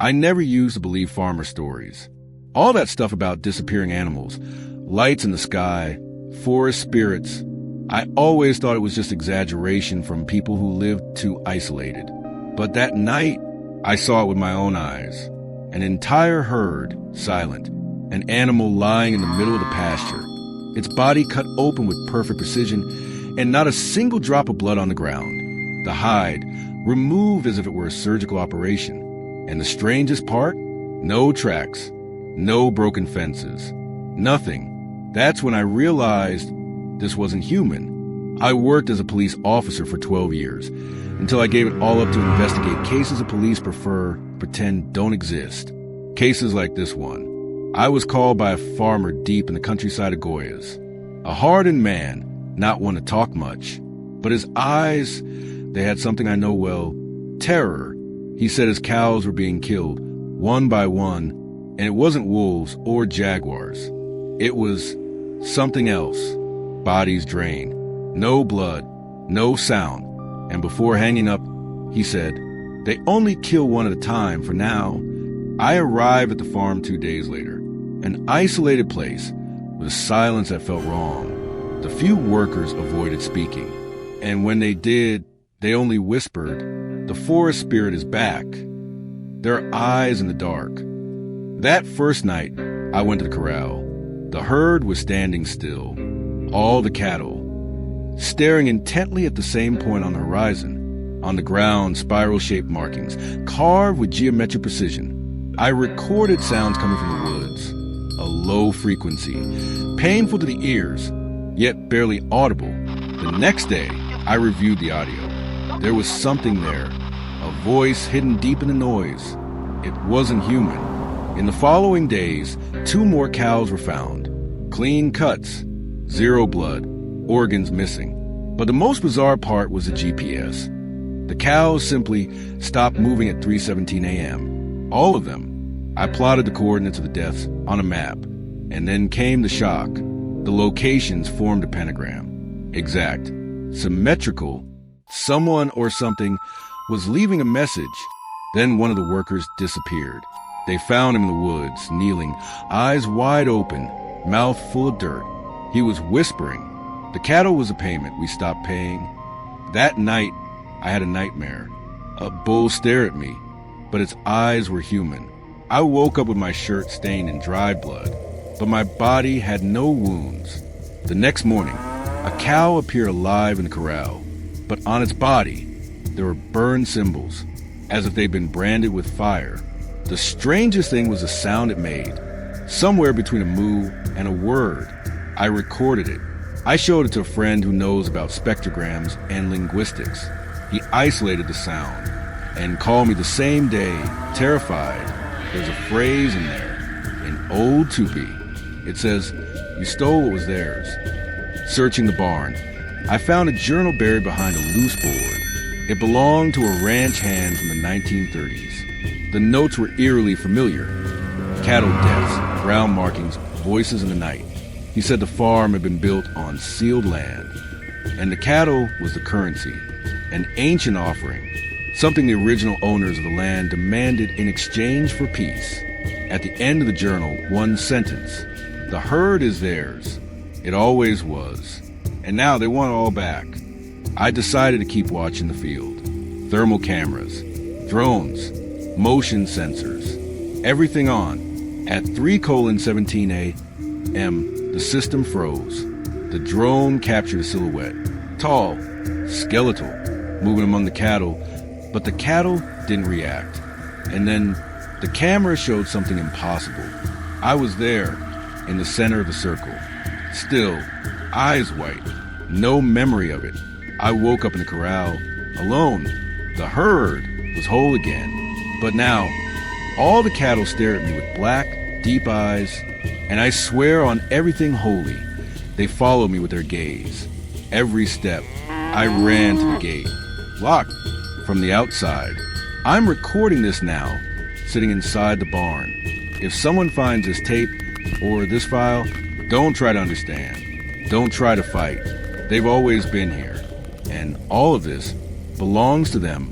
I never used to believe farmer stories. All that stuff about disappearing animals, lights in the sky, forest spirits, I always thought it was just exaggeration from people who lived too isolated. But that night, I saw it with my own eyes. An entire herd, silent, an animal lying in the middle of the pasture, its body cut open with perfect precision, and not a single drop of blood on the ground. The hide removed as if it were a surgical operation. And the strangest part? No tracks, no broken fences, nothing. That's when I realized this wasn't human. I worked as a police officer for 12 years, until I gave it all up to investigate cases the police pretend don't exist. Cases like this one. I was called by a farmer deep in the countryside of Goyas. A hardened man, not one to talk much. But his eyes, they had something I know well, terror. He said his cows were being killed, one by one, and it wasn't wolves or jaguars. It was something else. Bodies drained. No blood, no sound. And before hanging up, he said, "They only kill one at a time for now." I arrived at the farm 2 days later. An isolated place with a silence that felt wrong. The few workers avoided speaking. And when they did, they only whispered, "The forest spirit is back." There are eyes in the dark. That first night, I went to the corral. The herd was standing still. All the cattle, staring intently at the same point on the horizon. On the ground, spiral-shaped markings, carved with geometric precision. I recorded sounds coming from the woods. A low frequency, painful to the ears, yet barely audible. The next day, I reviewed the audio. There was something there, a voice hidden deep in the noise. It wasn't human. In the following days, 2 more cows were found. Clean cuts, 0 blood, organs missing. But the most bizarre part was the GPS. The cows simply stopped moving at 3:17 a.m. All of them. I plotted the coordinates of the deaths on a map, and then came the shock. The locations formed a pentagram. Exact. Symmetrical. Someone or something was leaving a message. Then one of the workers disappeared. They found him in the woods, kneeling, eyes wide open, mouth full of dirt. He was whispering. The cattle was a payment we stopped paying. That night, I had a nightmare. A bull stared at me, but its eyes were human. I woke up with my shirt stained in dried blood, but my body had no wounds. The next morning, a cow appeared alive in the corral, but on its body, there were burned symbols, as if they'd been branded with fire. The strangest thing was the sound it made, somewhere between a moo and a word. I recorded it. I showed it to a friend who knows about spectrograms and linguistics. He isolated the sound and called me the same day, terrified. There's a phrase in there, in old Tupi. It says, "You stole what was theirs." Searching the barn, I found a journal buried behind a loose board. It belonged to a ranch hand from the 1930s. The notes were eerily familiar. Cattle deaths, ground markings, voices in the night. He said the farm had been built on sealed land, and the cattle was the currency, an ancient offering, something the original owners of the land demanded in exchange for peace. At the end of the journal, one sentence: "The herd is theirs. It always was. And now they want it all back." I decided to keep watching the field. Thermal cameras, drones, motion sensors, everything on. At 3:17 a.m., the system froze. The drone captured a silhouette, tall, skeletal, moving among the cattle, but the cattle didn't react. And then the camera showed something impossible. I was there, in the center of the circle. Still, eyes white, no memory of it. I woke up in the corral, alone. The herd was whole again. But now, all the cattle stare at me with black, deep eyes, and I swear on everything holy, they follow me with their gaze. Every step, I ran to the gate, locked from the outside. I'm recording this now, sitting inside the barn. If someone finds this tape or this file, don't try to understand. Don't try to fight. They've always been here. And all of this belongs to them